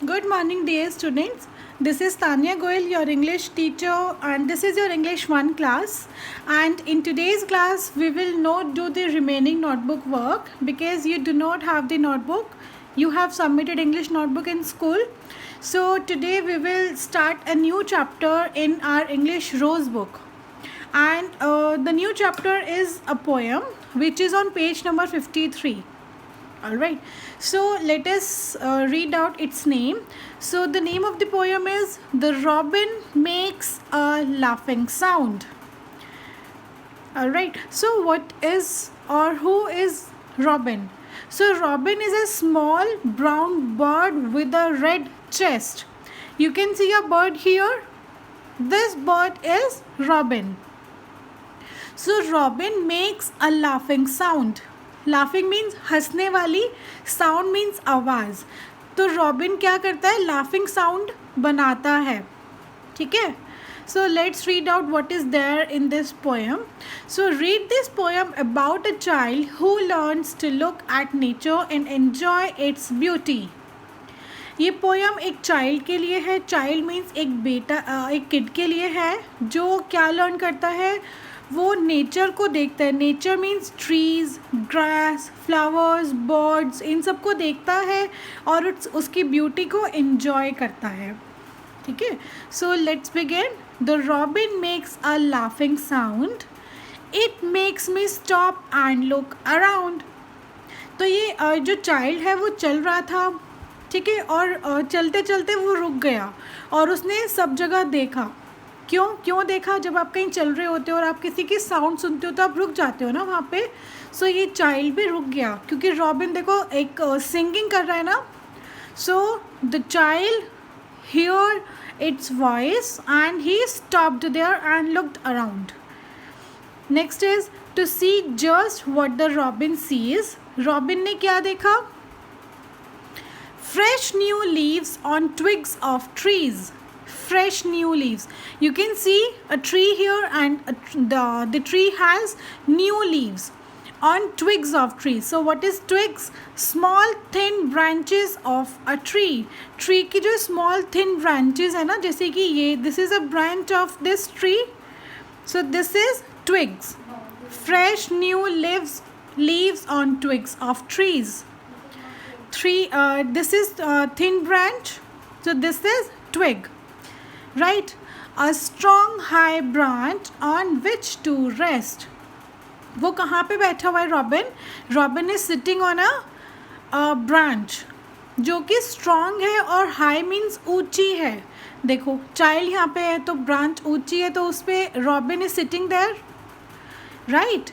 Good morning, dear students. This is Tanya Goel, your English teacher, and this is your English-1 class. And in today's class, we will not do the remaining notebook work because you do not have the notebook. You have submitted English notebook in school. So today we will start a new chapter in our English Rose book. And the new chapter is a poem which is on page number 53. Alright, so let us read out its name. So the name of the poem is The Robin Makes a Laughing Sound. Alright, so what is or who is Robin? So Robin is a small brown bird with a red chest. You can see a bird here. This bird is Robin. So Robin makes a laughing sound. Laughing means हंसने वाली, sound means आवाज़. तो robin क्या करता है? Laughing sound बनाता है. ठीक है. So let's read out what is there in this poem. So read this poem about a child who learns to look at nature and enjoy its beauty. ये पोएम एक child के लिए है. Child means एक बेटा, एक kid के लिए है जो क्या लर्न करता है? वो नेचर को देखता है. Nature means trees, grass, flowers, birds, इन सब को देखता है और उसकी ब्यूटी को एन्जॉय करता है. ठीक है. So let's begin. The robin makes a laughing sound. It makes me stop and look around. तो ये जो चाइल्ड है वो चल रहा था. ठीक है. और चलते चलते वो रुक गया और उसने सब जगह देखा. क्यों देखा? जब आप कहीं चल रहे होते हो और आप किसी की साउंड सुनते हो तो आप रुक जाते हो ना वहाँ पे. सो ये चाइल्ड भी रुक गया क्योंकि रॉबिन देखो एक सिंगिंग कर रहा है ना. So the child hear its voice and he stopped there and looked around. Next is to see just what the robin sees. Robin ने क्या देखा? Fresh new leaves on twigs of trees. Fresh new leaves. You can see a tree here and the tree has new leaves on twigs of trees. So what is twigs? Small thin branches of a tree. Tree की जो small thin branches है ना, जैसे कि ये this is a branch of this tree. So this is twigs. Fresh new leaves on twigs of trees. This is thin branch. So this is twig. Right, a strong high branch on which to rest. वो कहाँ पे बैठा हुआ है robin? Robin is sitting on a branch जो कि strong है और हाई मीन्स ऊंची है. देखो चाइल्ड यहाँ पे है तो ब्रांच ऊंची है तो उस पर robin is sitting there. Right.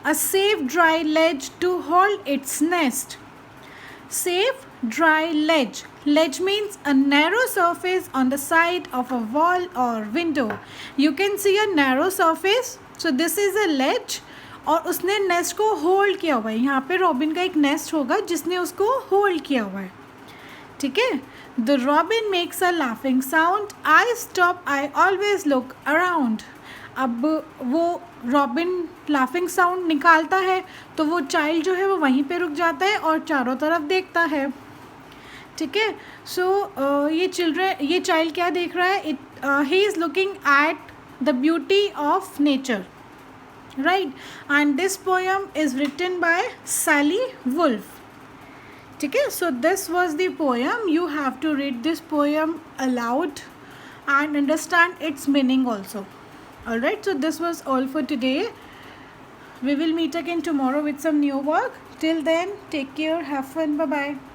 A safe dry ledge to hold its nest. Safe dry ledge. Ledge means a narrow surface on the side of a wall or window. You can see a narrow surface. So this is a ledge. और उसने nest को hold किया हुआ है. यहाँ पे robin का एक नेस्ट होगा जिसने उसको होल्ड किया हुआ है. ठीक है. The robin makes a laughing sound. I stop, I always look around. अब वो रॉबिन लाफिंग साउंड निकालता है तो वो चाइल्ड जो है वो वहीं पे रुक जाता है और चारों तरफ देखता है. ठीक है. सो ये चाइल्ड क्या देख रहा है? He is looking at the beauty of nature. Right. And this poem is written by Sally Wolf. ठीक है. So this was the poem. You have to read this poem aloud and understand its meaning also. Alright, so this was all for today. We will meet again tomorrow with some new work. Till then, take care, have fun, bye bye.